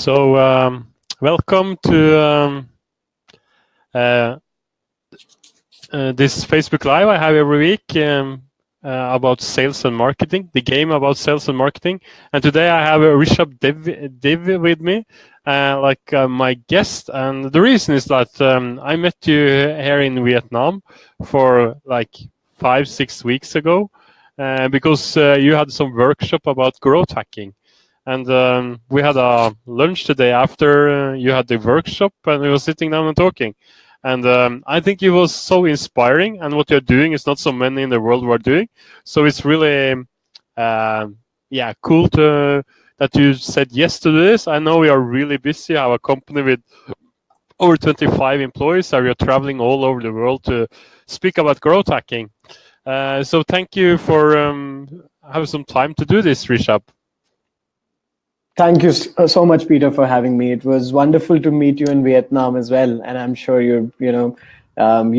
So, welcome to this Facebook Live I have every week about sales and marketing, the game about sales and marketing. And today I have Rishabh Dev with me, my guest. And the reason is that I met you here in Vietnam for like 5-6 weeks ago because you had some workshop about growth hacking. And we had a lunch today after you had the workshop, and we were sitting down and talking. And I think it was so inspiring, and what you're doing is not so many in the world who are doing. So it's really, cool that you said yes to this. I know we are really busy. I have a company with over 25 employees, and we are traveling all over the world to speak about growth hacking. So thank you for having some time to do this, Rishabh. Thank you so much, Peter, for having me. It was wonderful to meet you in Vietnam as well, and I'm sure you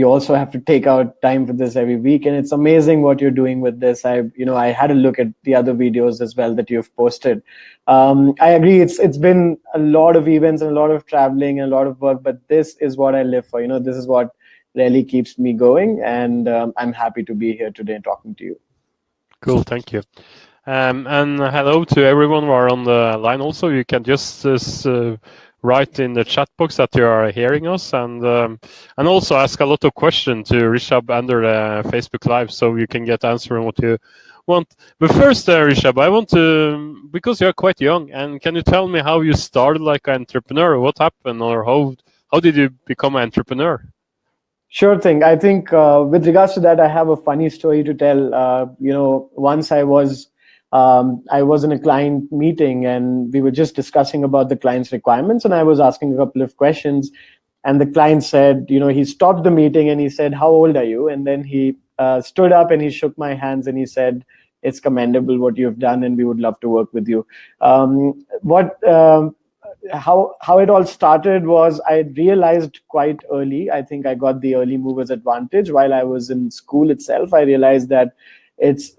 also have to take out time for this every week. And it's amazing what you're doing with this. I had a look at the other videos as well that you've posted. I agree. It's been a lot of events and a lot of traveling and a lot of work, but this is what I live for. This is what really keeps me going, and I'm happy to be here today talking to you. Cool, thank you. And hello to everyone who are on the line also. You can just write in the chat box that you are hearing us, and also ask a lot of questions to Rishabh under the Facebook Live, so you can get answering what you want. But first, Rishabh, I want to, because you're quite young, and can you tell me how you started like an entrepreneur? What happened, or how did you become an entrepreneur? Sure thing. I think with regards to that, I have a funny story to tell. Once I was in a client meeting, and we were just discussing about the client's requirements, and I was asking a couple of questions, and the client said, he stopped the meeting and he said, "How old are you?" And then he stood up and he shook my hands and he said, "It's commendable what you've done, and we would love to work with you." How it all started was I realized quite early. I think I got the early movers advantage while I was in school itself. I realized that it's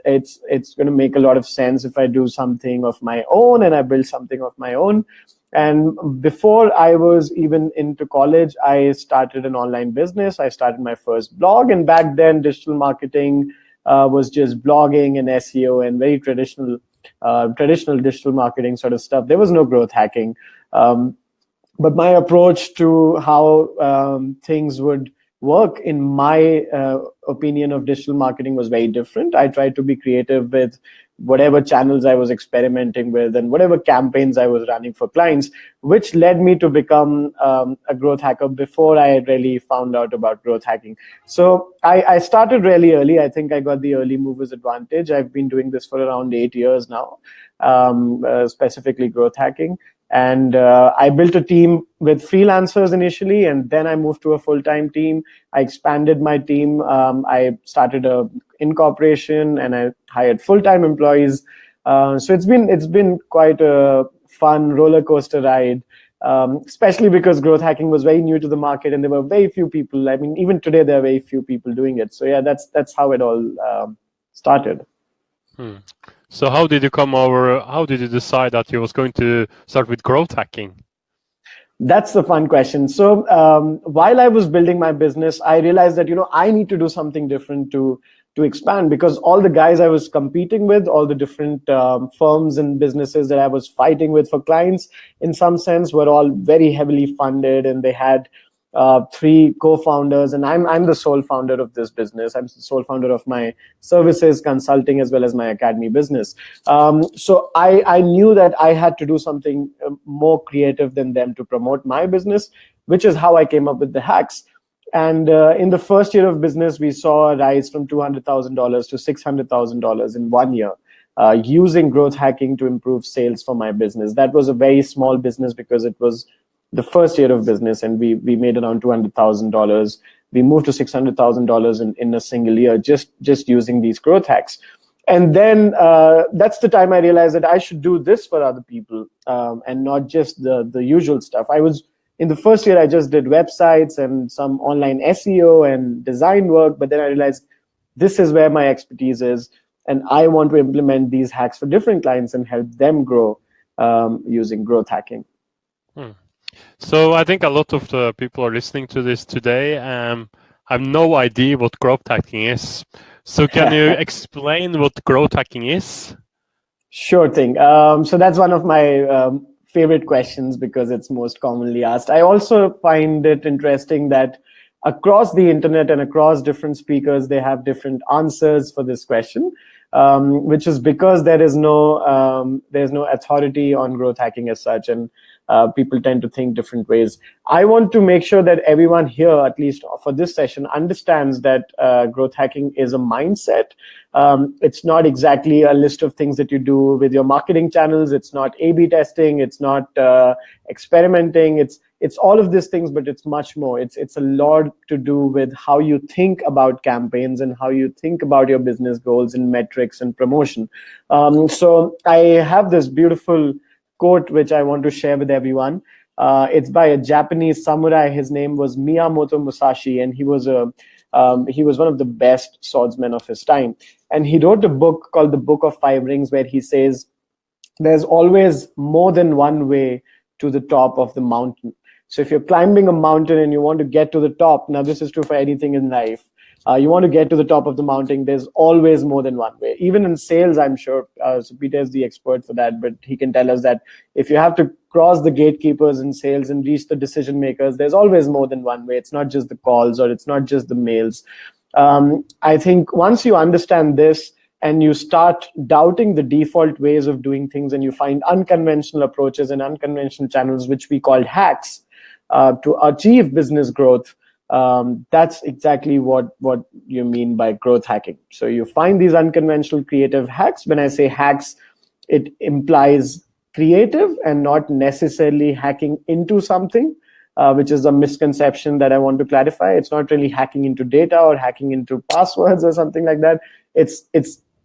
going to make a lot of sense if I do something of my own and I build something of my own. And before I was even into college, I started an online business. I started my first blog, and back then digital marketing was just blogging and SEO and very traditional digital marketing sort of stuff. There was no growth hacking. But my approach to how things would work, in my opinion of digital marketing, was very different. I tried to be creative with whatever channels I was experimenting with and whatever campaigns I was running for clients, which led me to become a growth hacker before I really found out about growth hacking. So I started really early. I think I got the early movers advantage. I've been doing this for around 8 years now, specifically growth hacking. And I built a team with freelancers initially, and then I moved to a full-time team. I expanded my team. I started a incorporation, and I hired full-time employees. So it's been quite a fun roller coaster ride, especially because growth hacking was very new to the market, and there were very few people. I mean, even today there are very few people doing it. So yeah, that's how it all started. So how did you decide that you was going to start with growth hacking? That's the fun question. So while I was building my business, I realized that, I need to do something different to expand, because all the guys I was competing with, all the different firms and businesses that I was fighting with for clients, in some sense, were all very heavily funded, and they had 3 co-founders, and I'm the sole founder of this business. I'm the sole founder of my services, consulting, as well as my academy business. So I knew that I had to do something more creative than them to promote my business, which is how I came up with the hacks. And in the first year of business, we saw a rise from $200,000 to $600,000 in 1 year, using growth hacking to improve sales for my business. That was a very small business because it was the first year of business, and we made around $200,000. We moved to $600,000 in a single year, just using these growth hacks. And then that's the time I realized that I should do this for other people, and not just the usual stuff. In the first year, I just did websites and some online SEO and design work, but then I realized this is where my expertise is, and I want to implement these hacks for different clients and help them grow using growth hacking. Hmm. So I think a lot of the people are listening to this today have no idea what growth hacking is. So can you explain what growth hacking is? Sure thing. So that's one of my favorite questions because it's most commonly asked. I also find it interesting that across the internet and across different speakers, they have different answers for this question, which is because there's no authority on growth hacking as such, and people tend to think different ways. I want to make sure that everyone here, at least for this session, understands that growth hacking is a mindset. It's not exactly a list of things that you do with your marketing channels. It's not A/B testing. It's not experimenting. It's all of these things, but it's much more. It's a lot to do with how you think about campaigns and how you think about your business goals and metrics and promotion. So I have this beautiful quote which I want to share with everyone. It's by a Japanese samurai. His name was Miyamoto Musashi, and he was one of the best swordsmen of his time. And he wrote a book called The Book of Five Rings, where he says, there's always more than one way to the top of the mountain. So if you're climbing a mountain and you want to get to the top, now this is true for anything in life. You want to get to the top of the mountain, there's always more than one way. Even in sales, I'm sure. So Peter is the expert for that, but he can tell us that if you have to cross the gatekeepers in sales and reach the decision makers, there's always more than one way. It's not just the calls or it's not just the mails. I think once you understand this, and you start doubting the default ways of doing things, and you find unconventional approaches and unconventional channels, which we call hacks, to achieve business growth, that's exactly what you mean by growth hacking. So you find these unconventional creative hacks. When I say hacks, it implies creative and not necessarily hacking into something, which is a misconception that I want to clarify. It's not really hacking into data or hacking into passwords or something like that. It's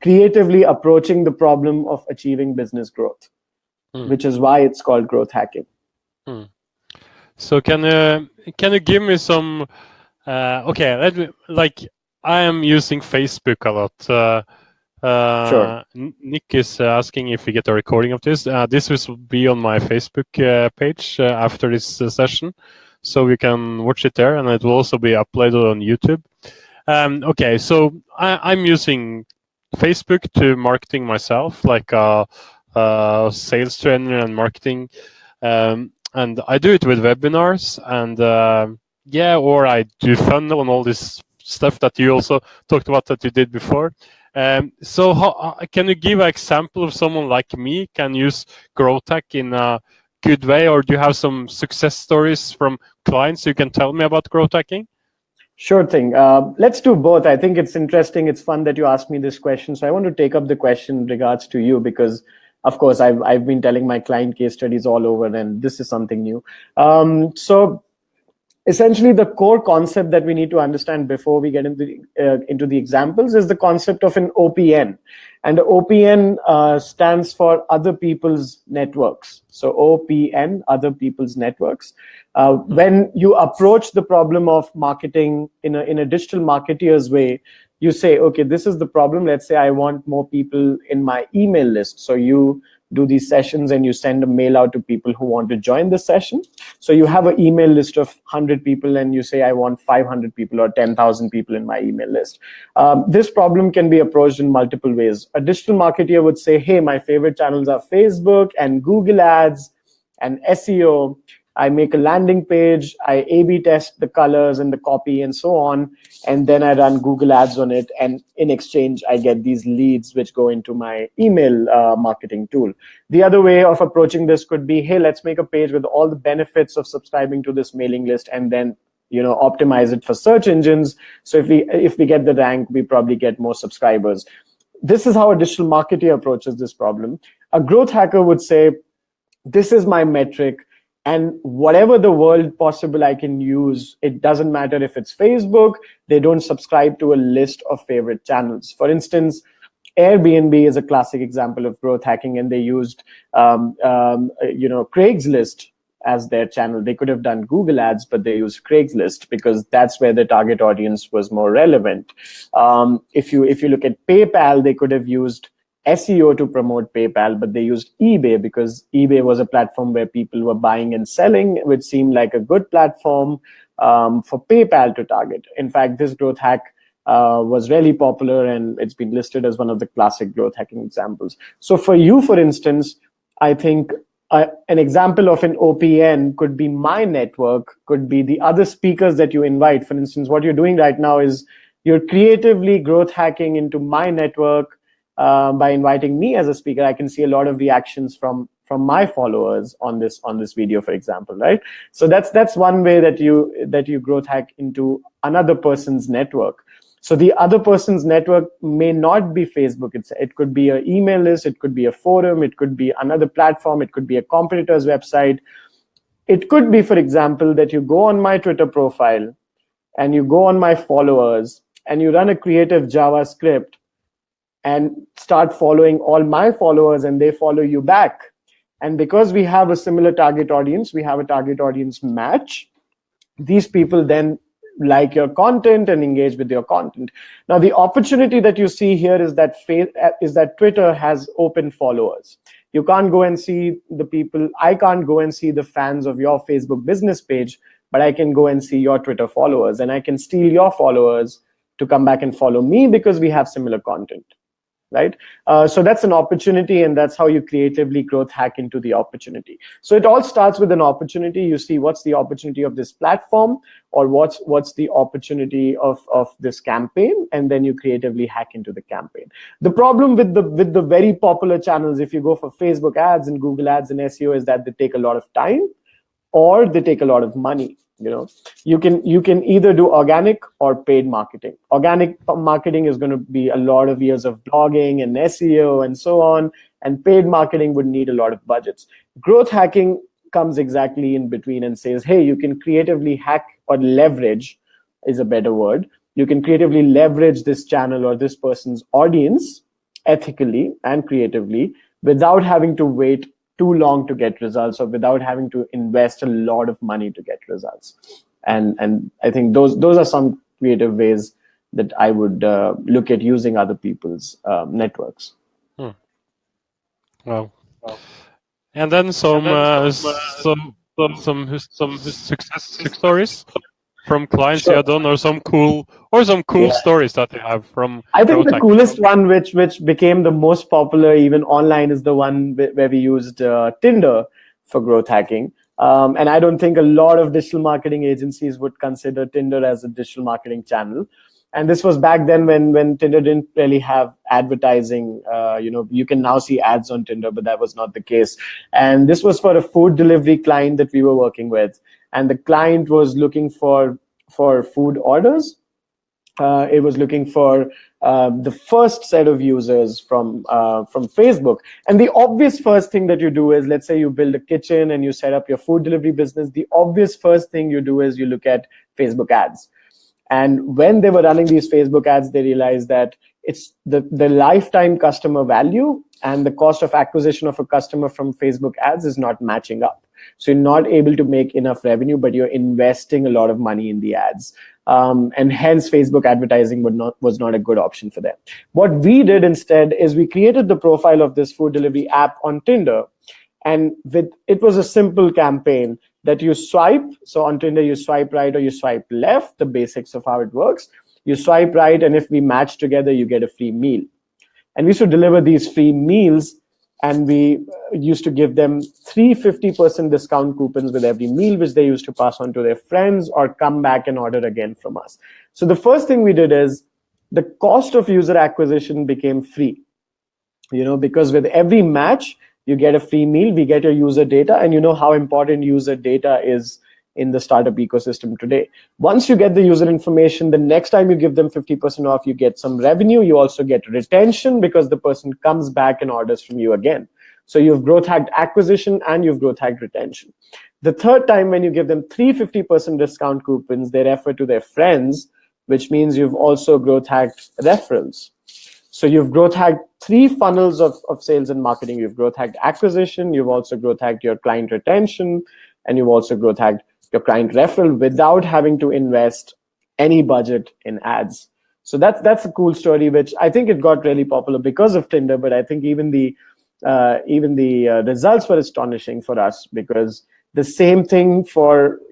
creatively approaching the problem of achieving business growth, which is why it's called growth hacking. So can you give me some? Okay, like I am using Facebook a lot. Sure. Nick is asking if we get a recording of this. This will be on my Facebook page after this session, so you can watch it there, and it will also be uploaded on YouTube. Okay, so I'm using Facebook to marketing myself, like a sales trainer and marketing, and I do it with webinars and or I do funnel and all this stuff that you also talked about that you did before. So can you give an example of someone like me can use growth hack in a good way, or do you have some success stories from clients you can tell me about growth hacking? Sure thing. Let's do both. I think it's interesting. It's fun that you asked me this question. So I want to take up the question in regards to you because, of course, I've been telling my client case studies all over, and this is something new. So essentially, the core concept that we need to understand before we get into the examples is the concept of an OPN. And the OPN stands for other people's networks. So OPN, other people's networks. When you approach the problem of marketing in a digital marketeer's way, you say, okay, this is the problem. Let's say I want more people in my email list. So you do these sessions and you send a mail out to people who want to join the session. So you have an email list of 100 people and you say, I want 500 people or 10,000 people in my email list. This problem can be approached in multiple ways. A digital marketer would say, hey, my favorite channels are Facebook and Google Ads and SEO. I make a landing page, I A/B test the colors and the copy and so on, and then I run Google Ads on it. And in exchange, I get these leads which go into my email marketing tool. The other way of approaching this could be, hey, let's make a page with all the benefits of subscribing to this mailing list, and then optimize it for search engines. So if we get the rank, we probably get more subscribers. This is how a digital marketer approaches this problem. A growth hacker would say, this is my metric. And whatever the world possible I can use, it doesn't matter if it's Facebook, they don't subscribe to a list of favorite channels. For instance, Airbnb is a classic example of growth hacking, and they used Craigslist as their channel. They could have done Google Ads, but they used Craigslist because that's where the target audience was more relevant. If you look at PayPal, they could have used SEO to promote PayPal, but they used eBay because eBay was a platform where people were buying and selling, which seemed like a good platform for PayPal to target. In fact, this growth hack was really popular, and it's been listed as one of the classic growth hacking examples. So for you, for instance, I think an example of an OPN could be my network, could be the other speakers that you invite. For instance, what you're doing right now is you're creatively growth hacking into my network by inviting me as a speaker. I can see a lot of reactions from my followers on this video, for example, right? So that's one way that you growth hack into another person's network. So the other person's network may not be Facebook. It could be an email list, it could be a forum, it could be another platform, it could be a competitor's website. It could be, for example, that you go on my Twitter profile and you go on my followers and you run a creative JavaScript and start following all my followers and they follow you back. And because we have a similar target audience, we have a target audience match, these people then like your content and engage with your content. Now, the opportunity that you see here is that Twitter has open followers. You can't go and see the people. I can't go and see the fans of your Facebook business page, but I can go and see your Twitter followers, and I can steal your followers to come back and follow me because we have similar content. Right? So that's an opportunity, and that's how you creatively growth hack into the opportunity. So it all starts with an opportunity. You see what's the opportunity of this platform, or what's the opportunity of this campaign, and then you creatively hack into the campaign. The problem with the very popular channels, if you go for Facebook ads and Google ads and SEO, is that they take a lot of time or they take a lot of money. You can either do organic or paid marketing. Organic marketing is going to be a lot of years of blogging and SEO and so on, and paid marketing would need a lot of budgets. Growth hacking comes exactly in between and says, hey, you can creatively hack, or leverage is a better word. You can creatively leverage this channel or this person's audience ethically and creatively without having to wait too long to get results, or without having to invest a lot of money to get results. And I think those are some creative ways that I would look at using other people's networks. Well, and then some success stories from clients you have done, or some cool stories that you have from. I think the coolest one, which became the most popular even online, is the one where we used Tinder for growth hacking. And I don't think a lot of digital marketing agencies would consider Tinder as a digital marketing channel. And this was back then when Tinder didn't really have advertising. You can now see ads on Tinder, but that was not the case. And this was for a food delivery client that we were working with. And the client was looking for food orders. It was looking for the first set of users from Facebook. And the obvious first thing that you do is, let's say you build a kitchen and you set up your food delivery business. The obvious first thing you do is you look at Facebook ads. And when they were running these Facebook ads, they realized that it's the lifetime customer value and the cost of acquisition of a customer from Facebook ads is not matching up. So you're not able to make enough revenue, but you're investing a lot of money in the ads. And hence Facebook advertising was not a good option for them. What we did instead is we created the profile of this food delivery app on Tinder. And it was a simple campaign that you swipe. So on Tinder, you swipe right or you swipe left, the basics of how it works. You swipe right, and if we match together, you get a free meal. And we used to deliver these free meals, and we used to give them 350% discount coupons with every meal, which they used to pass on to their friends or come back and order again from us. So the first thing we did is the cost of user acquisition became free, because with every match, you get a free meal, we get your user data, and you know how important user data is in the startup ecosystem today. Once you get the user information, the next time you give them 50% off, you get some revenue. You also get retention because the person comes back and orders from you again. So you've growth hacked acquisition and you've growth hacked retention. The third time, when you give them 350% discount coupons, they refer to their friends, which means you've also growth hacked referrals. So you've growth hacked 3 funnels of sales and marketing. You've growth hacked acquisition, you've also growth hacked your client retention, and you've also growth hacked your client referral without having to invest any budget in ads. So that's a cool story, which I think it got really popular because of Tinder. But I think even the results were astonishing for us, because the same thing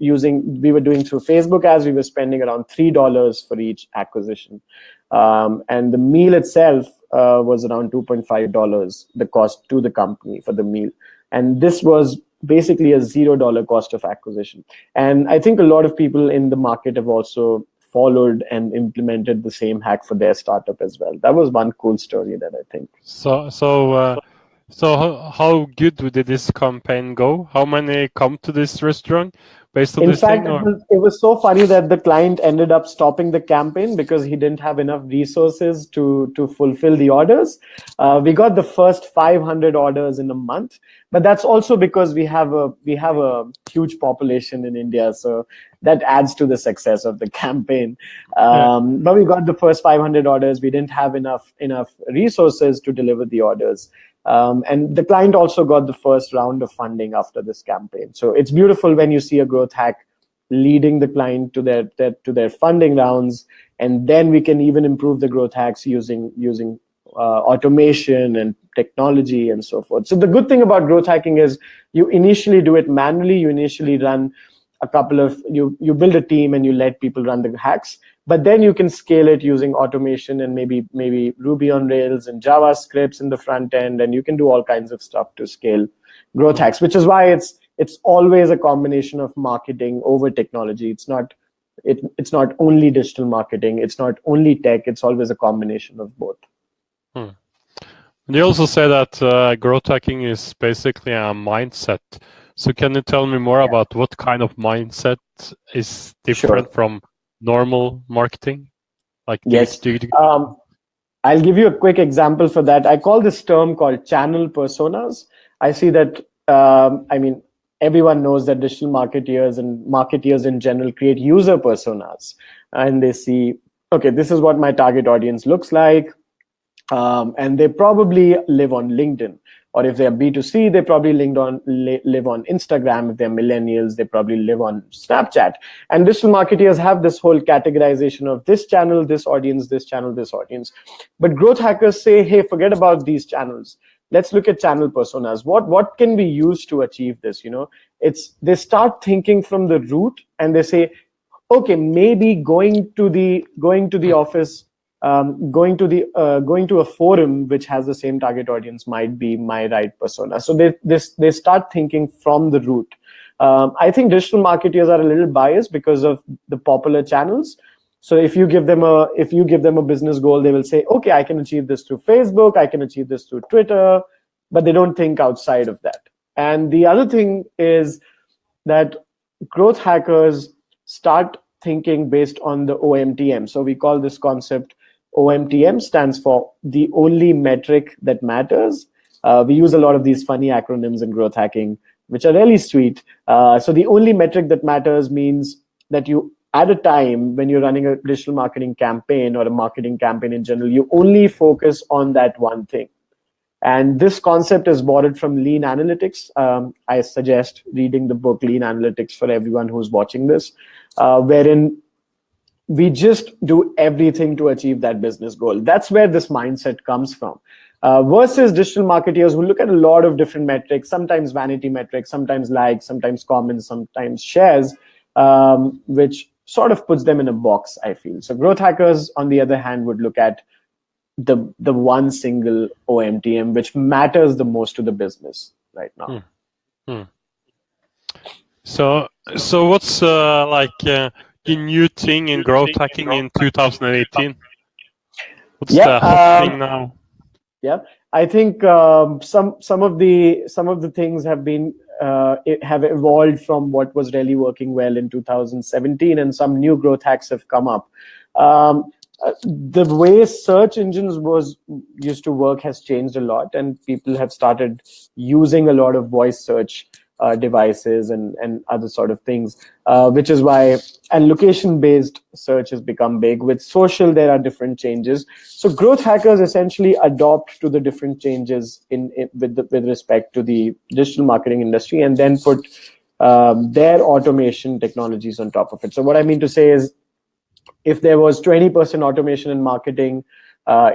we were doing through Facebook ads. We were spending around $3 for each acquisition, and the meal itself was around $2.5, the cost to the company for the meal, and this was basically a $0 cost of acquisition. And I think a lot of people in the market have also followed and implemented the same hack for their startup as well. That was one cool story that I think. So how good did this campaign go? How many come to this restaurant based on In this fact, thing? Or it was so funny that the client ended up stopping the campaign because he didn't have enough resources to fulfill the orders. We got the first 500 orders in a month, but that's also because we have a huge population in India, so that adds to the success of the campaign. yeah. But we got the first 500 orders. We didn't have enough resources to deliver the orders. And the client also got the first round of funding after this campaign. So it's beautiful when you see a growth hack leading the client to their funding rounds, and then we can even improve the growth hacks using automation and technology and so forth. So the good thing about growth hacking is you initially do it manually. You initially run you build a team and you let people run the hacks, but then you can scale it using automation and maybe Ruby on Rails and JavaScripts in the front end, and you can do all kinds of stuff to scale growth hacks, which is why it's always a combination of marketing over technology. It's not only digital marketing, it's not only tech, it's always a combination of both. You also say that growth hacking is basically a mindset. So can you tell me more about what kind of mindset is different from normal marketing? Yes. I'll give you a quick example for that. I call this term called channel personas. I see that, everyone knows that digital marketeers and marketeers in general create user personas. And they see, okay, this is what my target audience looks like. And they probably live on LinkedIn. Or if they're B2C, they probably live on Instagram. If they're millennials, they probably live on Snapchat. And digital marketeers have this whole categorization of this channel, this audience, this channel, this audience. But growth hackers say, hey, forget about these channels. Let's look at channel personas. What can we use to achieve this? They start thinking from the root, and they say, okay, maybe going to the office, going to a forum which has the same target audience might be my right persona. So they start thinking from the root. I think digital marketeers are a little biased because of the popular channels. So if you give them a business goal, they will say, okay, I can achieve this through Facebook, I can achieve this through Twitter, but they don't think outside of that. And the other thing is that growth hackers start thinking based on the OMTM. So we call this concept OMTM, stands for the only metric that matters. We use a lot of these funny acronyms in growth hacking, which are really sweet. So the only metric that matters means that you, at a time when you're running a digital marketing campaign or a marketing campaign in general, you only focus on that one thing. And this concept is borrowed from lean analytics. I suggest reading the book Lean Analytics for everyone who's watching this, wherein we just do everything to achieve that business goal. That's where this mindset comes from. Versus digital marketers who look at a lot of different metrics, sometimes vanity metrics, sometimes likes, sometimes comments, sometimes shares, which sort of puts them in a box, I feel. So growth hackers, on the other hand, would look at the one single OMTM, which matters the most to the business right now. So what's the new thing in growth hacking in 2018? What's the hot thing now? Yeah, I think some of the things have evolved from what was really working well in 2017, and some new growth hacks have come up. The way search engines used to work has changed a lot, and people have started using a lot of voice search devices and other sort of things, which is why, and location-based search has become big. With social, there are different changes. So growth hackers essentially adopt to the different changes with respect to the digital marketing industry, and then put their automation technologies on top of it. So what I mean to say is, If there was 20% automation in marketing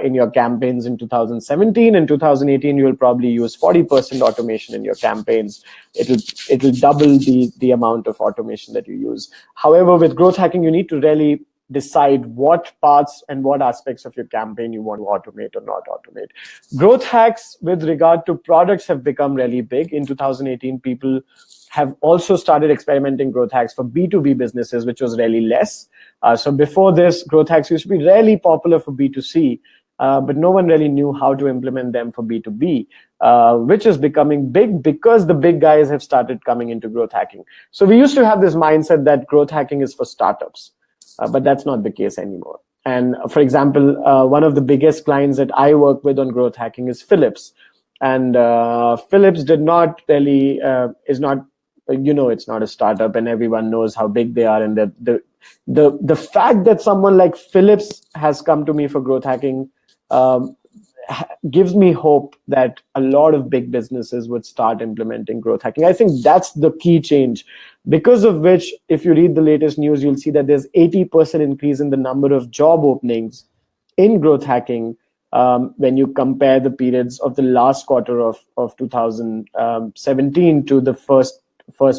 in your campaigns in 2017, in 2018 you will probably use 40% automation in your campaigns. It'll double the amount of automation that you use. However, with growth hacking, you need to really decide what parts and what aspects of your campaign you want to automate or not automate. Growth hacks with regard to products have become really big. In 2018, people have also started experimenting growth hacks for B2B businesses, which was really less. So before this, growth hacks used to be really popular for B2C, but no one really knew how to implement them for B2B, which is becoming big because the big guys have started coming into growth hacking. So we used to have this mindset that growth hacking is for startups, but that's not the case anymore. And for example, one of the biggest clients that I work with on growth hacking is Philips. And Philips did not really, is not, it's not a startup, and everyone knows how big they are. And the fact that someone like Philips has come to me for growth hacking gives me hope that a lot of big businesses would start implementing growth hacking. I think that's the key change, because of which, if you read the latest news, you'll see that there's 80% increase in the number of job openings in growth hacking when you compare the periods of the last quarter of 2017 to the first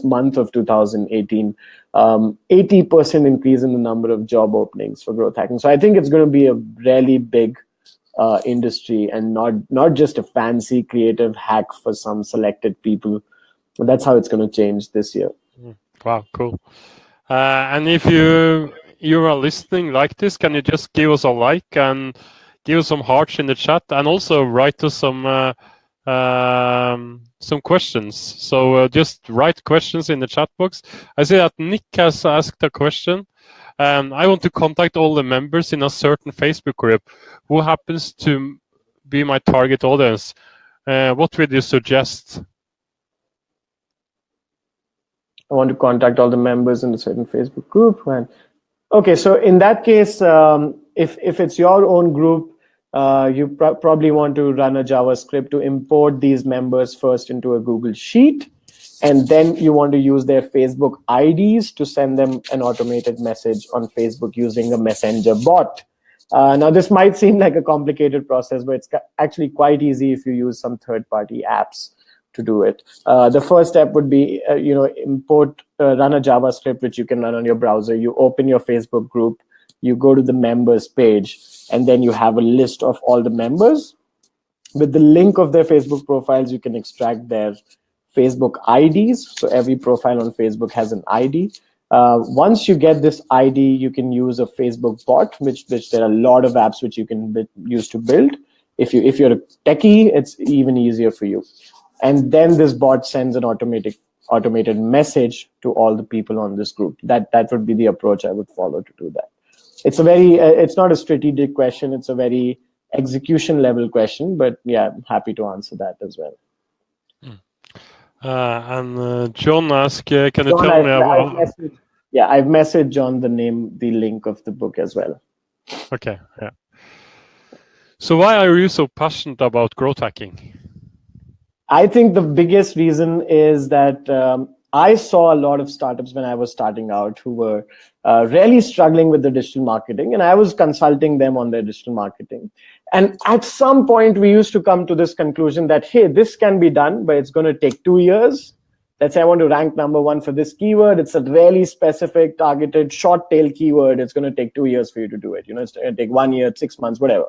month of 2018. 80% increase in the number of job openings for growth hacking. So I think it's going to be a really big industry, and not just a fancy creative hack for some selected people. That's how it's going to change this year. Wow, cool. And if you are listening like this, can you just give us a like and give us some hearts in the chat, and also write us some questions. So just write questions in the chat box. I see that Nick has asked a question. I want to contact all the members in a certain Facebook group. Who happens to be my target audience? What would you suggest? I want to contact all the members in a certain Facebook group. Okay, so in that case, if it's your own group, you probably want to run a JavaScript to import these members first into a Google Sheet. And then you want to use their Facebook IDs to send them an automated message on Facebook using a messenger bot. Now, this might seem like a complicated process, but it's actually quite easy if you use some third-party apps to do it. The first step would be, run a JavaScript, which you can run on your browser. You open your Facebook group, you go to the members page, and then you have a list of all the members. With the link of their Facebook profiles, you can extract their Facebook IDs. So every profile on Facebook has an ID. Once you get this ID, you can use a Facebook bot, which there are a lot of apps which you can use to build. If you're a techie, it's even easier for you. And then this bot sends an automated message to all the people on this group. That would be the approach I would follow to do that. It's not a strategic question. It's a very execution level question, but yeah, I'm happy to answer that as well. And John asked, can you tell me about... I've messaged John the link of the book as well. Okay, yeah. So why are you so passionate about growth hacking? I think the biggest reason is that I saw a lot of startups when I was starting out who were really struggling with the digital marketing, and I was consulting them on their digital marketing. And at some point, we used to come to this conclusion that, hey, this can be done, but it's going to take 2 years. Let's say I want to rank number 1 for this keyword. It's a really specific, targeted, short tail keyword. It's going to take 2 years for you to do it. It's going to take 1 year, 6 months, whatever.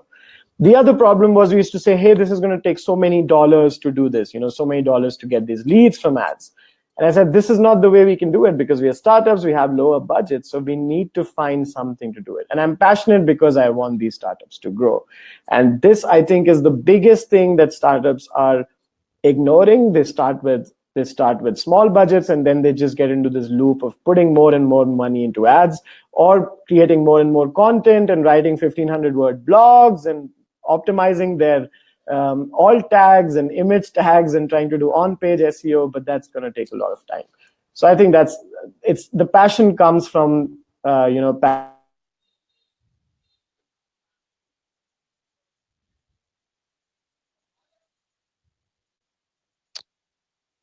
The other problem was we used to say, hey, this is going to take so many dollars to do this, so many dollars to get these leads from ads. And I said, this is not the way we can do it, because we are startups, we have lower budgets, so we need to find something to do it. And I'm passionate because I want these startups to grow. And this, I think, is the biggest thing that startups are ignoring. They start with small budgets, and then they just get into this loop of putting more and more money into ads, or creating more and more content and writing 1,500-word blogs and optimizing their alt tags and image tags and trying to do on-page SEO, but that's going to take a lot of time. So I think it's the passion comes from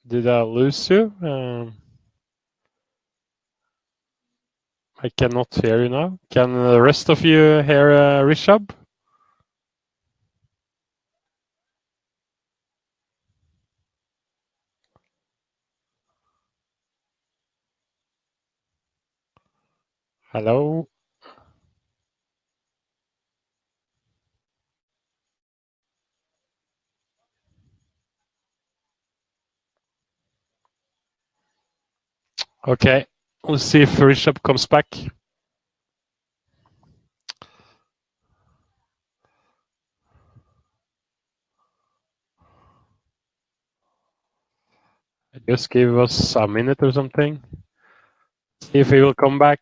Did I lose you? I cannot hear you now. Can the rest of you hear Rishabh? Hello? Okay, let's see if Rishabh comes back. Just give us a minute or something. See if he will come back.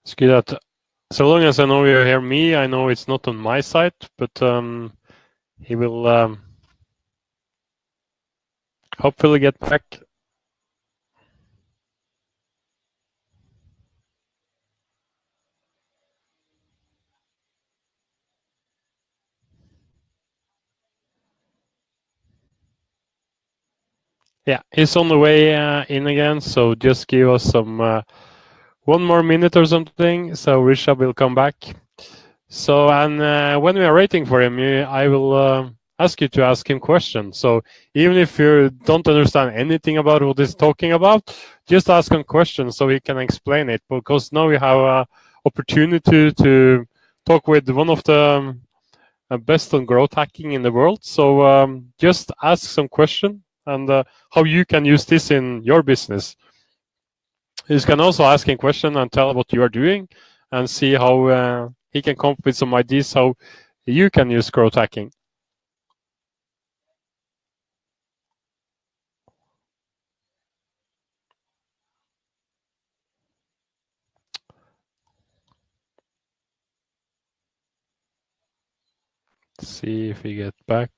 It's good that so long as I know you hear me, I know it's not on my side, but he will hopefully get back. Yeah, he's on the way in again, so just give us some 1 more minute or something, so Rishabh will come back. So, and when we are waiting for him, I will ask you to ask him questions. So even if you don't understand anything about what he's talking about, just ask him questions so he can explain it. Because now we have an opportunity to talk with one of the best on growth hacking in the world. So just ask some question and how you can use this in your business. You can also ask him question and tell what you are doing and see how he can come up with some ideas how you can use growth hacking. Let's see if we get back.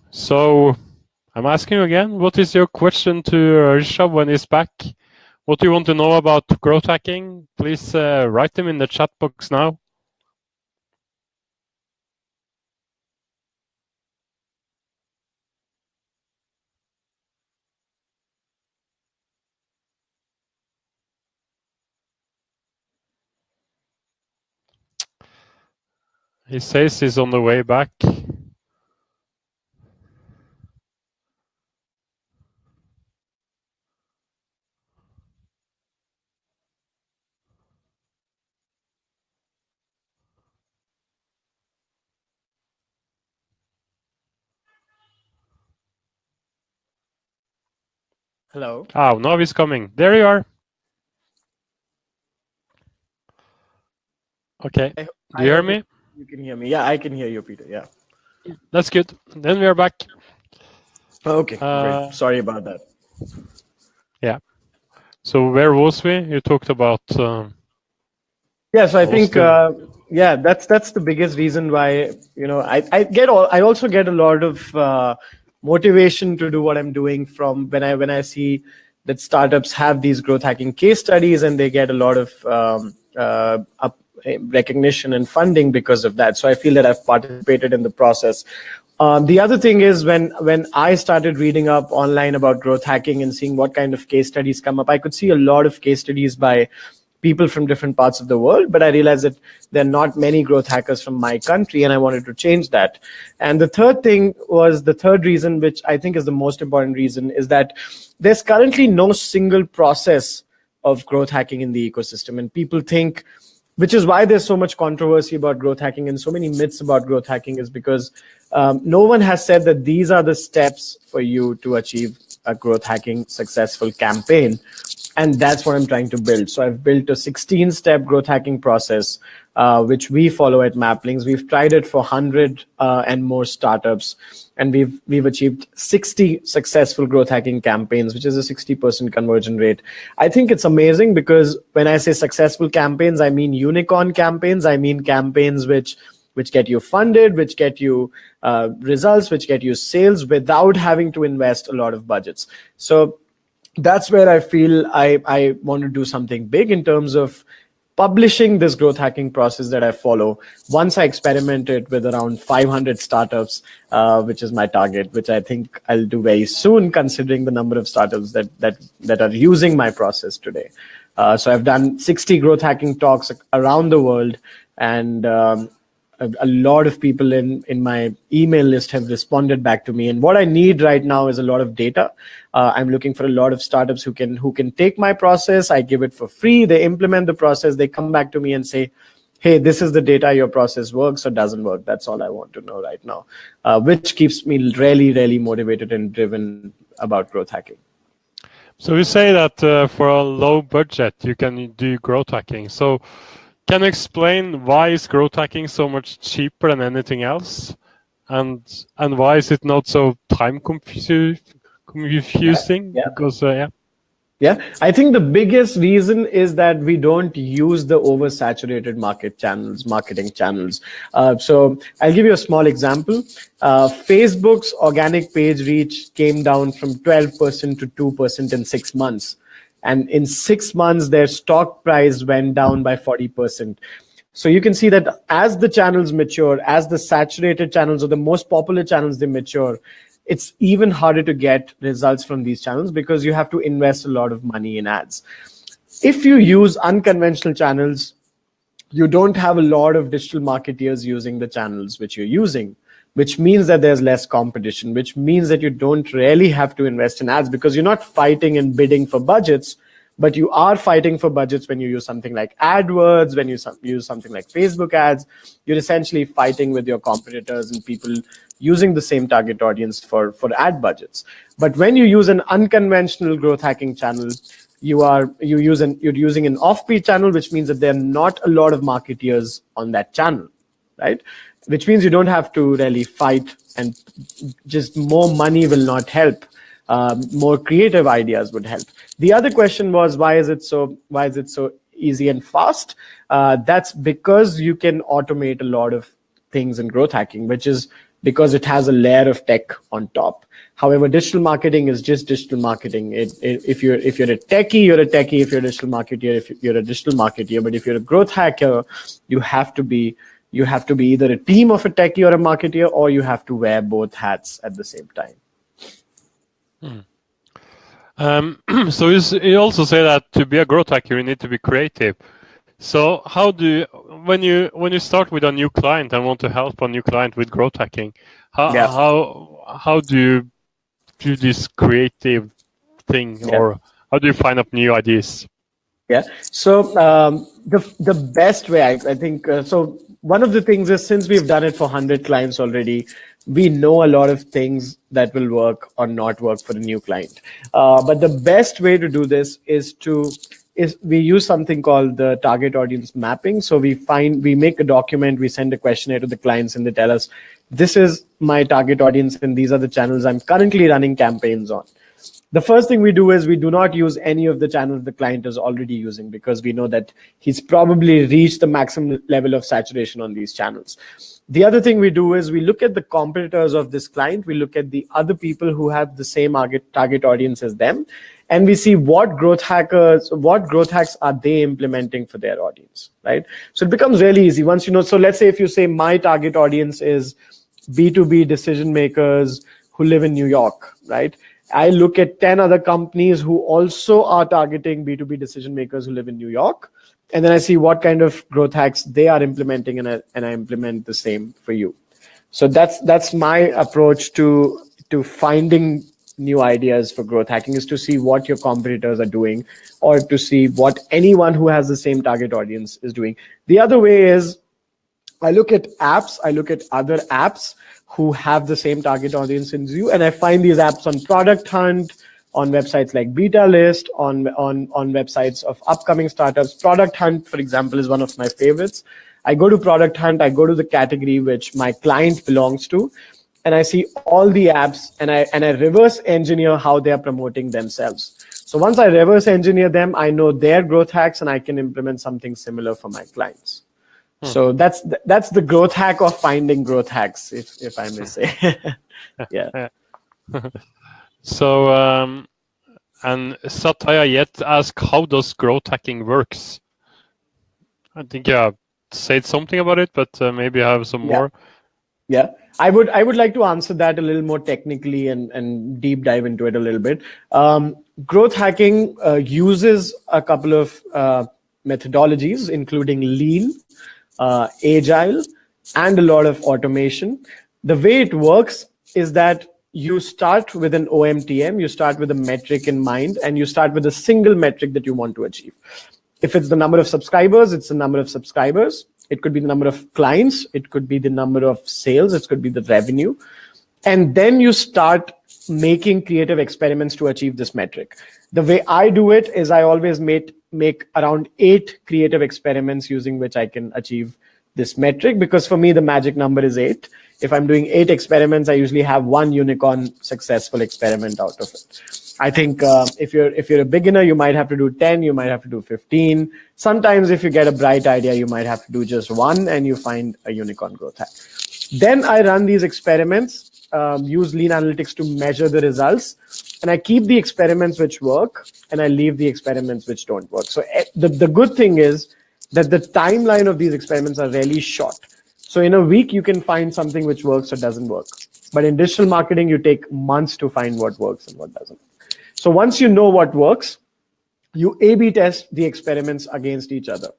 So I'm asking you again, what is your question to Rishabh when he's back? What do you want to know about growth hacking? Please write them in the chat box now. He says he's on the way back. Hello. Oh, now he's coming. There you are. Okay. Do you hear me? You can hear me. Yeah, I can hear you, Peter. Yeah. That's good. Then we are back. Okay, great. Sorry about that. Yeah. So where was we? You talked about. Yeah, so I think that's the biggest reason why I also get a lot of motivation to do what I'm doing from when I see that startups have these growth hacking case studies and they get a lot of recognition and funding because of that. So I feel that I've participated in the process. The other thing is when I started reading up online about growth hacking and seeing what kind of case studies come up, I could see a lot of case studies by people from different parts of the world, but I realized that there are not many growth hackers from my country, and I wanted to change that. And the third reason, which I think is the most important reason, is that there's currently no single process of growth hacking in the ecosystem, and people think, which is why there's so much controversy about growth hacking and so many myths about growth hacking, is because no one has said that these are the steps for you to achieve a growth hacking successful campaign. And that's what I'm trying to build. So I've built a 16-step growth hacking process, which we follow at Maplings. We've tried it for 100 and more startups, and we've achieved 60 successful growth hacking campaigns, which is a 60% conversion rate. I think it's amazing because when I say successful campaigns, I mean unicorn campaigns. I mean campaigns which get you funded, which get you results, which get you sales without having to invest a lot of budgets. So that's where I feel I want to do something big in terms of publishing this growth hacking process that I follow. Once I experimented with around 500 startups, which is my target, which I think I'll do very soon, considering the number of startups that are using my process today. So I've done 60 growth hacking talks around the world, and a lot of people in my email list have responded back to me. And what I need right now is a lot of data. I'm looking for a lot of startups who can take my process. I give it for free. They implement the process. They come back to me and say, hey, this is the data, your process works or doesn't work. That's all I want to know right now, which keeps me really, really motivated and driven about growth hacking. So you say that for a low budget, you can do growth hacking. So can you explain why is growth hacking so much cheaper than anything else? And why is it not so time confusing? Yeah. Because, Yeah, I think the biggest reason is that we don't use the oversaturated marketing channels. So I'll give you a small example. Facebook's organic page reach came down from 12% to 2% in 6 months. And in 6 months, their stock price went down by 40%. So you can see that as the channels mature, as the saturated channels or the most popular channels, they mature, it's even harder to get results from these channels because you have to invest a lot of money in ads. If you use unconventional channels, you don't have a lot of digital marketeers using the channels which you're using, which means that there's less competition, which means that you don't really have to invest in ads because you're not fighting and bidding for budgets, but you are fighting for budgets when you use something like AdWords, when you use something like Facebook ads. You're essentially fighting with your competitors and people using the same target audience for ad budgets. But when you use an unconventional growth hacking channel, you're using an off-peak channel, which means that there are not a lot of marketeers on that channel, right? Which means you don't have to really fight, and just more money will not help. More creative ideas would help. The other question was, why is it so easy and fast? That's because you can automate a lot of things in growth hacking, which is because it has a layer of tech on top. However, digital marketing is just digital marketing. If you're a techie, you're a techie. If you're a digital marketer, you're a digital marketer. But if you're a growth hacker, you have to be either a team of a techie or a marketer, or you have to wear both hats at the same time. So you also say that to be a growth hacker, you need to be creative. So how do you, when you start with a new client and want to help a new client with growth hacking, how do you do this creative thing, or how do you find up new ideas? Yeah. So the best way I think so. One of the things is, since we've done it for 100 clients already, we know a lot of things that will work or not work for a new client. But the best way to do this is we use something called the target audience mapping. So we make a document, we send a questionnaire to the clients, and they tell us, this is my target audience and these are the channels I'm currently running campaigns on. The first thing we do is we do not use any of the channels the client is already using, because we know that he's probably reached the maximum level of saturation on these channels. The other thing we do is we look at the competitors of this client. We look at the other people who have the same target audience as them, and we see what growth hacks are they implementing for their audience, right? So it becomes really easy once you know. So let's say if you say my target audience is B2B decision makers who live in New York, right? I look at 10 other companies who also are targeting B2B decision makers who live in New York. And then I see what kind of growth hacks they are implementing, and I implement the same for you. So that's my approach to finding new ideas for growth hacking, is to see what your competitors are doing, or to see what anyone who has the same target audience is doing. The other way is I look at apps, I look at other apps who have the same target audience as you, and I find these apps on Product Hunt, on websites like Beta List, on websites of upcoming startups. Product Hunt, for example, is one of my favorites. I go to Product Hunt, I go to the category which my client belongs to, and I see all the apps, and I reverse engineer how they are promoting themselves. So once I reverse engineer them, I know their growth hacks, and I can implement something similar for my clients. So that's the growth hack of finding growth hacks, if I may say. Yeah. So, and Satya yet asked, how does growth hacking works? I think said something about it, but maybe I have some more. Yeah, I would like to answer that a little more technically and deep dive into it a little bit. Growth hacking uses a couple of methodologies, including lean, agile, and a lot of automation. The way it works is that you start with an OMTM, you start with a metric in mind, and you start with a single metric that you want to achieve. If it's the number of subscribers, it's the number of subscribers. It could be the number of clients. It could be the number of sales. It could be the revenue. And then you start making creative experiments to achieve this metric. The way I do it is I always make around 8 creative experiments using which I can achieve this metric, because for me, the magic number is 8. If I'm doing 8 experiments, I usually have 1 unicorn successful experiment out of it. I think if you're a beginner, you might have to do 10, you might have to do 15. Sometimes if you get a bright idea, you might have to do just 1 and you find a unicorn growth hack. Then I run these experiments, use lean analytics to measure the results, and I keep the experiments which work and I leave the experiments which don't work. So the good thing is that the timeline of these experiments are really short. So in a week, you can find something which works or doesn't work. But in digital marketing, you take months to find what works and what doesn't. So once you know what works, you A/B test the experiments against each other.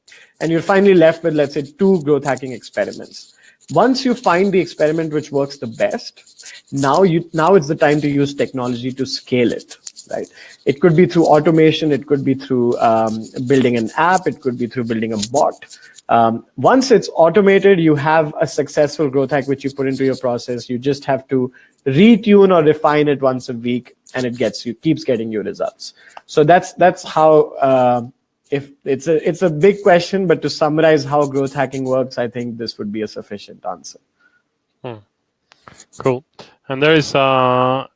And you're finally left with, let's say, 2 growth hacking experiments. Once you find the experiment which works the best, now it's the time to use technology to scale it, right? It could be through automation. It could be through building an app. It could be through building a bot. Once it's automated, you have a successful growth hack which you put into your process. You just have to retune or refine it once a week, and it keeps getting you results. So that's how. If it's a big question, but to summarize how growth hacking works, I think this would be a sufficient answer. Cool. And there is a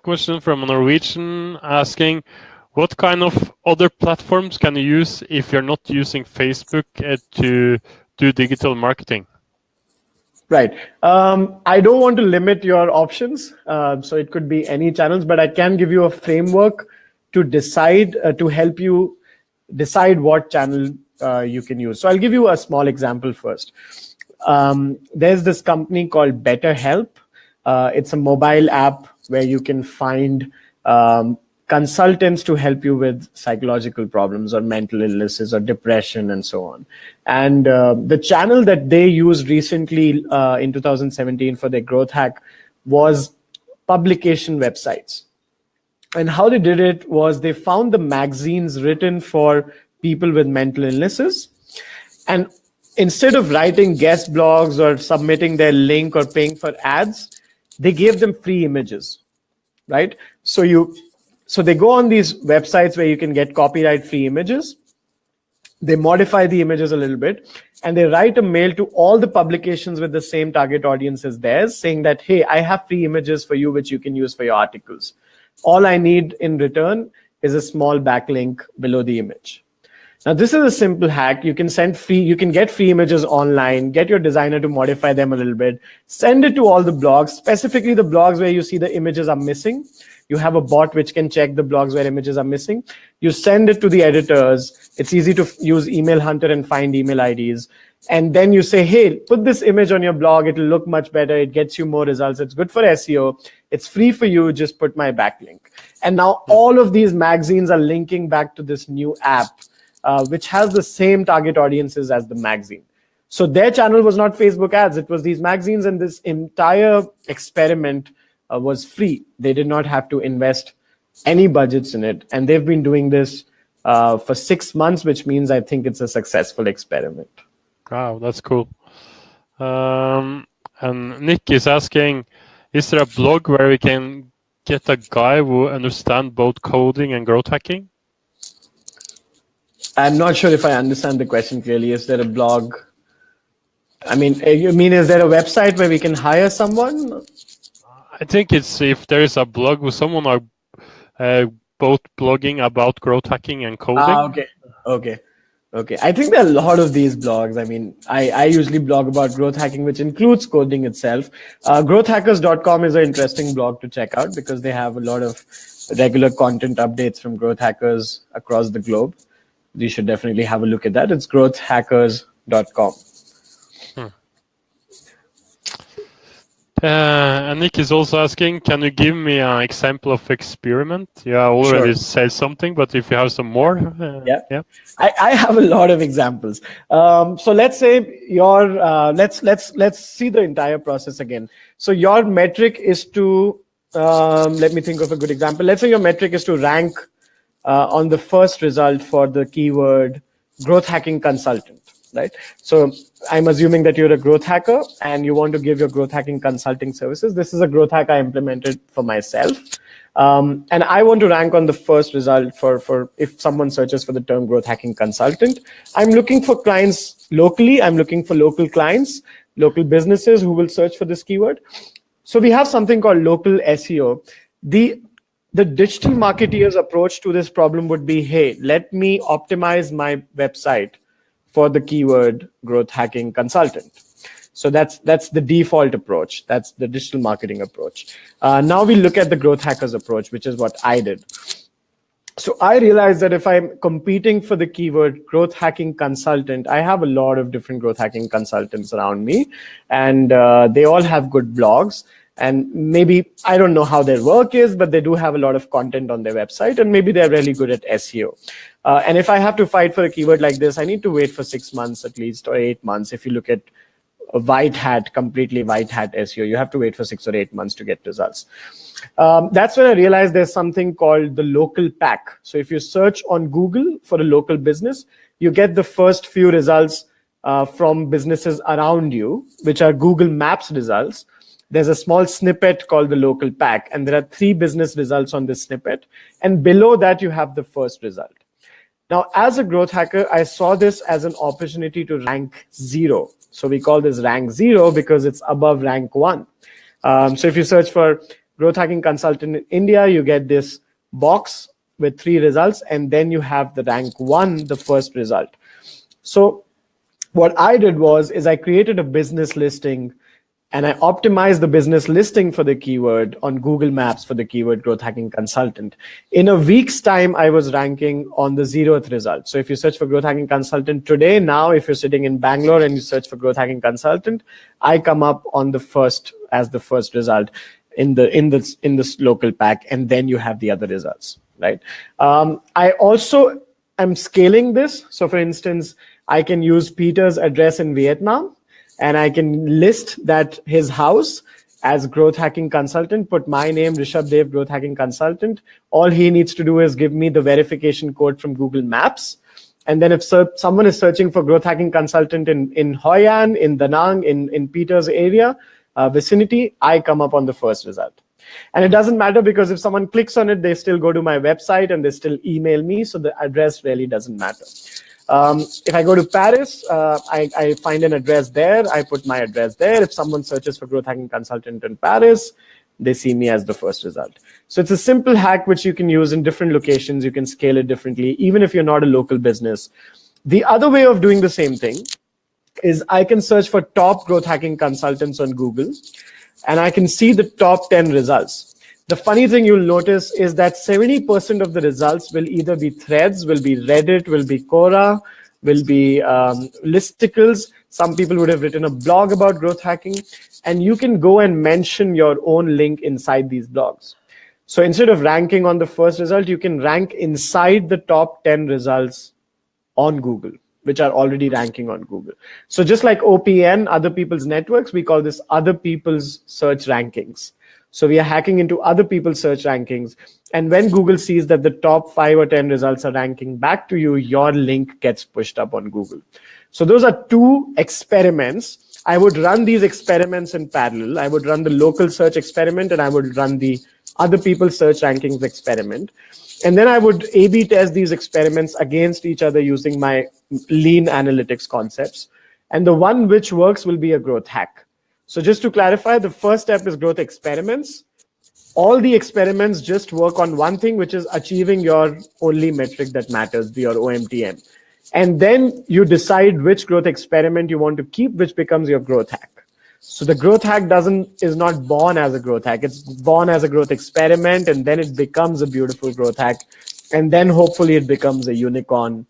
question from a Norwegian asking, what kind of other platforms can you use if you're not using Facebook to do digital marketing? Right. I don't want to limit your options. So it could be any channels, but I can give you a framework to decide, to help you decide what channel you can use. So I'll give you a small example first. There's this company called BetterHelp. It's a mobile app where you can find consultants to help you with psychological problems or mental illnesses or depression and so on. And the channel that they used recently in 2017 for their growth hack was publication websites. And how they did it was they found the magazines written for people with mental illnesses. And instead of writing guest blogs or submitting their link or paying for ads, they gave them free images, right? So they go on these websites where you can get copyright free images. They modify the images a little bit, and they write a mail to all the publications with the same target audience as theirs, saying that, hey, I have free images for you, which you can use for your articles. All I need in return is a small backlink below the image. Now, this is a simple hack. You can get free images online, get your designer to modify them a little bit, send it to all the blogs, specifically the blogs where you see the images are missing. You have a bot which can check the blogs where images are missing. You send it to the editors. It's easy to use Email Hunter and find email IDs. And then you say, hey, put this image on your blog. It'll look much better. It gets you more results. It's good for SEO. It's free for you. Just put my backlink. And now all of these magazines are linking back to this new app, which has the same target audiences as the magazine. So their channel was not Facebook ads. It was these magazines, and this entire experiment was free. They did not have to invest any budgets in it. And they've been doing this for 6 months, which means I think it's a successful experiment. Wow, that's cool. And Nick is asking, is there a blog where we can get a guy who understands both coding and growth hacking? I'm not sure if I understand the question clearly. Is there a blog? I mean, you mean, is there a website where we can hire someone? I think it's if there is a blog with someone are both blogging about growth hacking and coding. Okay. I think there are a lot of these blogs. I mean, I usually blog about growth hacking, which includes coding itself. Growthhackers.com is an interesting blog to check out because they have a lot of regular content updates from growth hackers across the globe. You should definitely have a look at that. It's growthhackers.com. And Nick is also asking, can you give me an example of experiment? Yeah, I already said something, but if you have some more. Yeah. I have a lot of examples. So let's say let's see the entire process again. So your metric is to, let me think of a good example. Let's say your metric is to rank on the first result for the keyword growth hacking consultant, right? So I'm assuming that you're a growth hacker and you want to give your growth hacking consulting services. This is a growth hack I implemented for myself. And I want to rank on the first result for if someone searches for the term growth hacking consultant. I'm looking for clients locally. I'm looking for local clients, local businesses who will search for this keyword. So we have something called local SEO. The digital marketeer's approach to this problem would be, hey, let me optimize my website for the keyword growth hacking consultant. So that's the default approach. That's the digital marketing approach. Now we look at the growth hackers approach, which is what I did. So I realized that if I'm competing for the keyword growth hacking consultant, I have a lot of different growth hacking consultants around me, and they all have good blogs. And maybe, I don't know how their work is, but they do have a lot of content on their website, and maybe they're really good at SEO. And if I have to fight for a keyword like this, I need to wait for 6 months at least, or 8 months. If you look at a completely white hat SEO, you have to wait for 6 or 8 months to get results. That's when I realized there's something called the local pack. So if you search on Google for a local business, you get the first few results from businesses around you, which are Google Maps results. There's a small snippet called the local pack, and there are 3 business results on this snippet. And below that, you have the first result. Now, as a growth hacker, I saw this as an opportunity to rank 0. So we call this rank 0 because it's above rank 1. So if you search for growth hacking consultant in India, you get this box with 3 results, and then you have the rank 1, the first result. So what I did is I created a business listing, and I optimized the business listing for the keyword on Google Maps for the keyword growth hacking consultant. In a week's time, I was ranking on the 0th result. So if you search for growth hacking consultant today, now if you're sitting in Bangalore and you search for growth hacking consultant, I come up on the first as the first result in this local pack, and then you have the other results, right? I also am scaling this. So for instance, I can use Peter's address in Vietnam, and I can list that his house as growth hacking consultant, put my name, Rishabh Dev, growth hacking consultant. All he needs to do is give me the verification code from Google Maps. And then if someone is searching for growth hacking consultant in Hoi An, in Da Nang, in Peter's area, vicinity, I come up on the first result. And it doesn't matter because if someone clicks on it, they still go to my website and they still email me. So the address really doesn't matter. If I go to Paris, I find an address there. I put my address there. If someone searches for growth hacking consultant in Paris, they see me as the first result. So it's a simple hack which you can use in different locations. You can scale it differently, even if you're not a local business. The other way of doing the same thing is I can search for top growth hacking consultants on Google, and I can see the top 10 results. The funny thing you'll notice is that 70% of the results will either be threads, will be Reddit, will be Quora, will be listicles. Some people would have written a blog about growth hacking, and you can go and mention your own link inside these blogs. So instead of ranking on the first result, you can rank inside the top 10 results on Google, which are already ranking on Google. So just like OPN, other people's networks, we call this other people's search rankings. So we are hacking into other people's search rankings. And when Google sees that the top 5 or 10 results are ranking back to you, your link gets pushed up on Google. So those are 2 experiments. I would run these experiments in parallel. I would run the local search experiment, and I would run the other people's search rankings experiment. And then I would A/B test these experiments against each other using my lean analytics concepts. And the one which works will be a growth hack. So just to clarify, the first step is growth experiments. All the experiments just work on one thing, which is achieving your only metric that matters, your OMTM. And then you decide which growth experiment you want to keep, which becomes your growth hack. So the growth hack is not born as a growth hack. It's born as a growth experiment, and then it becomes a beautiful growth hack. And then hopefully it becomes a unicorn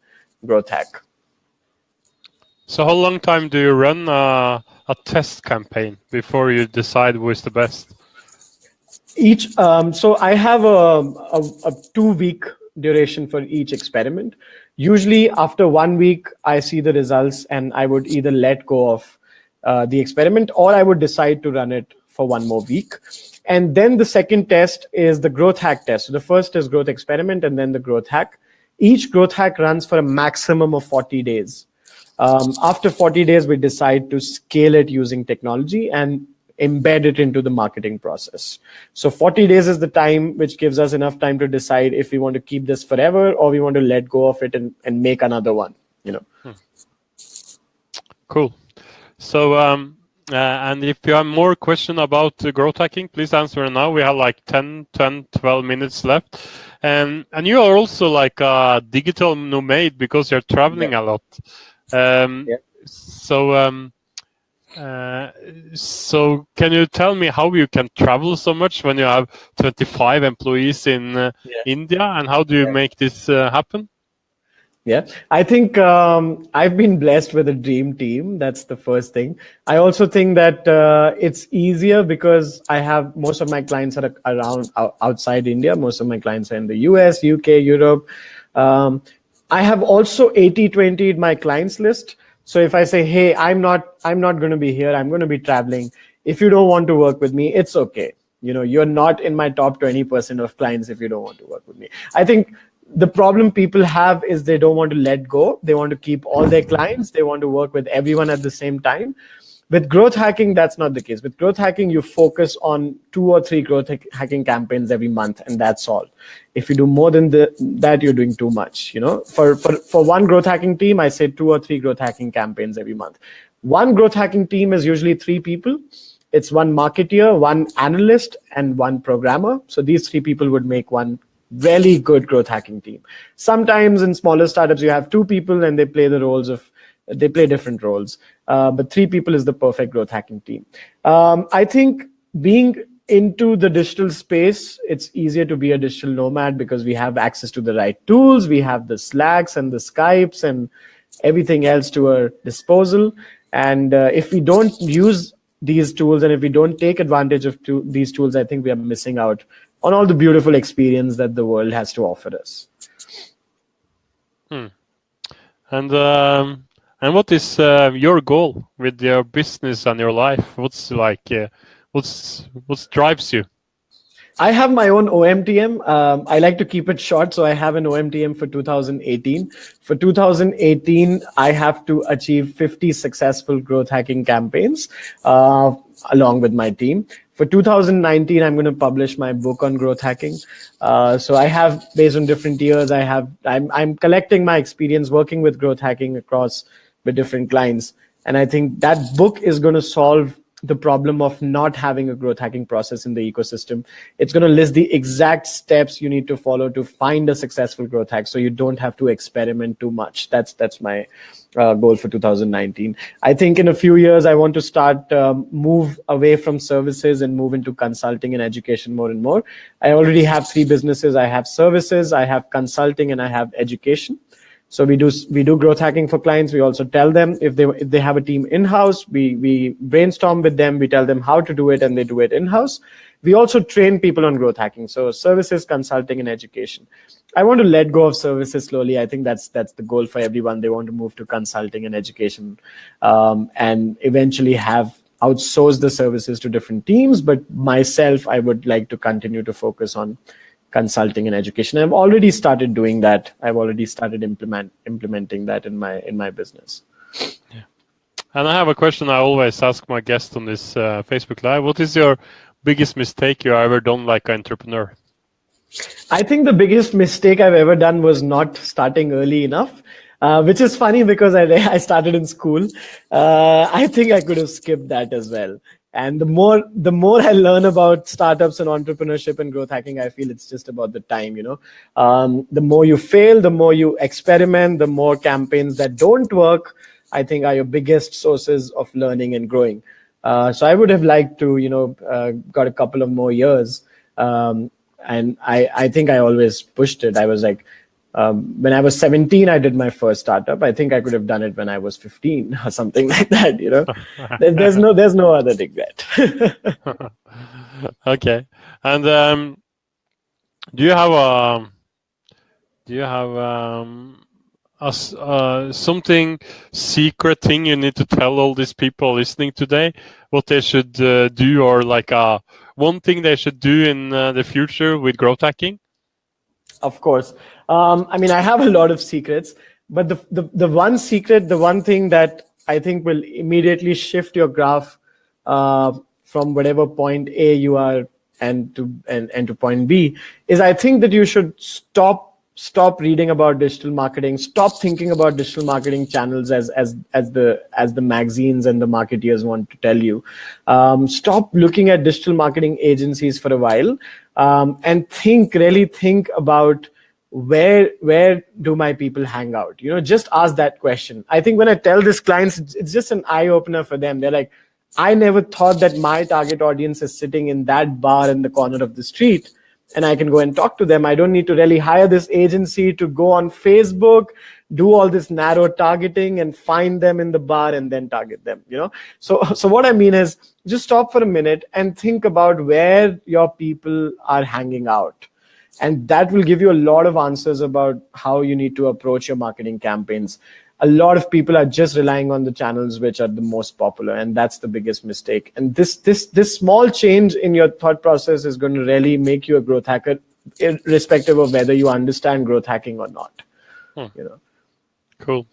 growth hack. So how long time do you run a test campaign before you decide who is the best? So I have a 2-week duration for each experiment. Usually after 1 week, I see the results and I would either let go of the experiment, or I would decide to run it for 1 more week. And then the second test is the growth hack test. So the first is growth experiment and then the growth hack. Each growth hack runs for a maximum of 40 days. After 40 days, we decide to scale it using technology and embed it into the marketing process. So 40 days is the time which gives us enough time to decide if we want to keep this forever or we want to let go of it and make another one, Cool. So, and if you have more questions about growth hacking, please answer now. We have like 12 minutes left. And you are also like a digital nomad because you're traveling a lot. So can you tell me how you can travel so much when you have 25 employees in India, and how do you make this happen? Yeah, I think I've been blessed with a dream team. That's the first thing. I also think that it's easier because I have most of my clients are around outside India. Most of my clients are in the US, UK, Europe. I have also 80-20 in my clients list. So if I say, hey, I'm not going to be here, I'm going to be traveling. If you don't want to work with me, it's okay. You're not in my top 20% of clients if you don't want to work with me. I think the problem people have is they don't want to let go. They want to keep all their clients. They want to work with everyone at the same time. With growth hacking, that's not the case. With growth hacking, you focus on 2 or 3 growth hacking campaigns every month, and that's all. If you do more than that, you're doing too much. For one growth hacking team, I say 2 or 3 growth hacking campaigns every month. One growth hacking team is usually 3 people. It's 1 marketeer, 1 analyst, and 1 programmer. So these 3 people would make one really good growth hacking team. Sometimes in smaller startups, you have 2 people and they play different roles. But 3 people is the perfect growth hacking team. I think being into the digital space, it's easier to be a digital nomad because we have access to the right tools. We have the Slacks and the Skypes and everything else to our disposal. And if we don't use these tools and if we don't take advantage of these tools, I think we are missing out on all the beautiful experience that the world has to offer us. And what is your goal with your business and your life? What's what drives you? I have my own OMTM. I like to keep it short, so I have an OMTM for 2018. For 2018, I have to achieve 50 successful growth hacking campaigns along with my team. For 2019, I'm going to publish my book on growth hacking. So I have, based on different years, I'm collecting my experience working with growth hacking across with different clients. And I think that book is going to solve the problem of not having a growth hacking process in the ecosystem. It's going to list the exact steps you need to follow to find a successful growth hack, so you don't have to experiment too much. That's my goal for 2019. I think in a few years, I want to start move away from services and move into consulting and education more and more. I already have 3 businesses. I have services, I have consulting, and I have education. So we do growth hacking for clients. We also tell them if they have a team in-house, we brainstorm with them, we tell them how to do it, and they do it in-house. We also train people on growth hacking. So services, consulting, and education. I want to let go of services slowly. I think that's the goal for everyone. They want to move to consulting and education, and eventually have outsourced the services to different teams. But myself, I would like to continue to focus on consulting and education. I've already started doing that. I've already started implementing that in my business. Yeah. And I have a question I always ask my guests on this Facebook Live. What is your biggest mistake you ever done like an entrepreneur? I think the biggest mistake I've ever done was not starting early enough, which is funny because I started in school. I think I could have skipped that as well. And the more I learn about startups and entrepreneurship and growth hacking, I feel it's just about the time. The more you fail, the more you experiment, the more campaigns that don't work, I think, are your biggest sources of learning and growing. So I would have liked to, got a couple of more years. And I think I always pushed it. I was like, when I was 17, I did my first startup. I think I could have done it when I was 15 or something like that. There's no other regret. Okay. And do you have something secret thing you need to tell all these people listening today? What they should do, or like one thing they should do in the future with growth hacking? Of course. I have a lot of secrets, but the one secret, the one thing that I think will immediately shift your graph from whatever point A you are and to point B is, I think that you should stop reading about digital marketing, stop thinking about digital marketing channels as the magazines and the marketeers want to tell you. Stop looking at digital marketing agencies for a while, and really think about where do my people hang out. Just ask that question. I think when I tell this clients, it's just an eye opener for them. They're like, I never thought that my target audience is sitting in that bar in the corner of the street, and I can go and talk to them. I don't need to really hire this agency to go on Facebook, do all this narrow targeting and find them in the bar and then target them. So what I mean is, just stop for a minute and think about where your people are hanging out. And that will give you a lot of answers about how you need to approach your marketing campaigns. A lot of people are just relying on the channels which are the most popular, and that's the biggest mistake. And this small change in your thought process is going to really make you a growth hacker, irrespective of whether you understand growth hacking or not. Cool.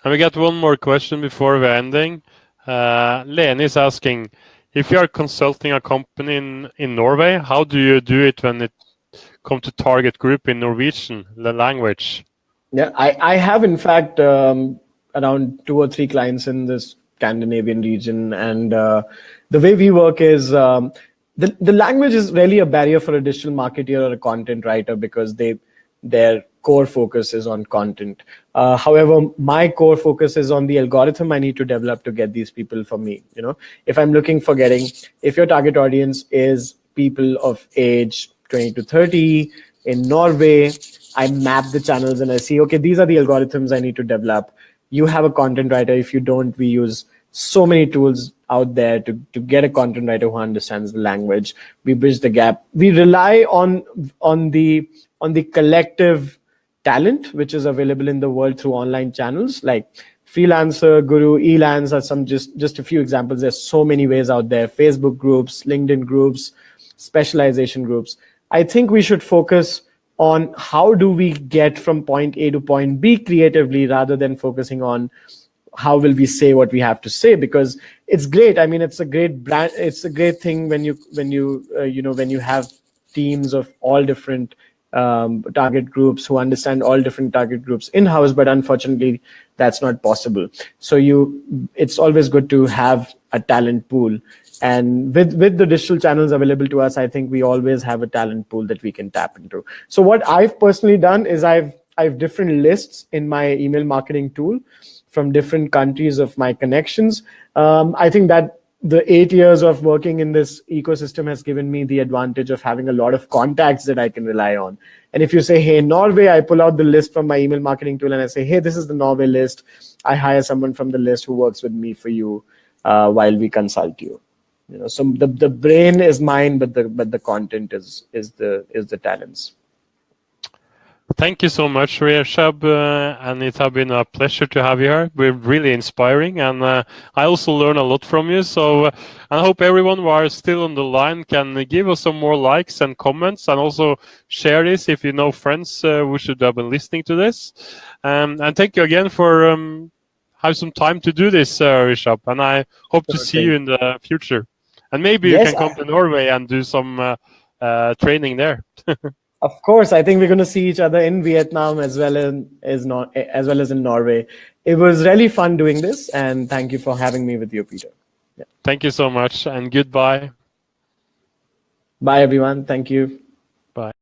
And we got one more question before we're ending. Lene is asking, if you are consulting a company in Norway, how do you do it when it comes to target group in Norwegian, the language? Yeah, I have, in fact, around 2 or 3 clients in this Scandinavian region. And the way we work is, the language is really a barrier for a digital marketer or a content writer, because their core focus is on content. However, my core focus is on the algorithm I need to develop to get these people for me. If I'm looking for if your target audience is people of age 20 to 30 in Norway, I map the channels and I see, okay, these are the algorithms I need to develop. You have a content writer. If you don't, we use so many tools out there to get a content writer who understands the language. We bridge the gap. We rely on the collective talent which is available in the world through online channels like Freelancer, Guru, Elance are some just a few examples. There's so many ways out there. Facebook groups, LinkedIn groups, specialization groups. I think we should focus on how do we get from point A to point B creatively, rather than focusing on how will we say what we have to say, because it's great. I mean, it's a great brand. It's a great thing when you have teams of all different target groups who understand all different target groups in-house, but unfortunately that's not possible. So it's always good to have a talent pool. And with the digital channels available to us, I think we always have a talent pool that we can tap into. So what I've personally done is I've different lists in my email marketing tool from different countries of my connections. I think that the 8 years of working in this ecosystem has given me the advantage of having a lot of contacts that I can rely on. And if you say, hey, Norway, I pull out the list from my email marketing tool and I say, hey, this is the Norway list. I hire someone from the list who works with me for you while we consult you. So the brain is mine, but the content is the talents. Thank you so much, Rishabh, and it has been a pleasure to have you here. We're really inspiring, and I also learn a lot from you. So I hope everyone who are still on the line can give us some more likes and comments, and also share this if you know friends who should have been listening to this. And thank you again for have some time to do this, Rishabh, and I hope to see you in the future. And maybe you Yes, can come to Norway and do some training there. of course. I think we're going to see each other in Vietnam as well as in Norway. It was really fun doing this, and thank you for having me with you, Peter. Yeah. Thank you so much, and goodbye. Bye, everyone. Thank you. Bye.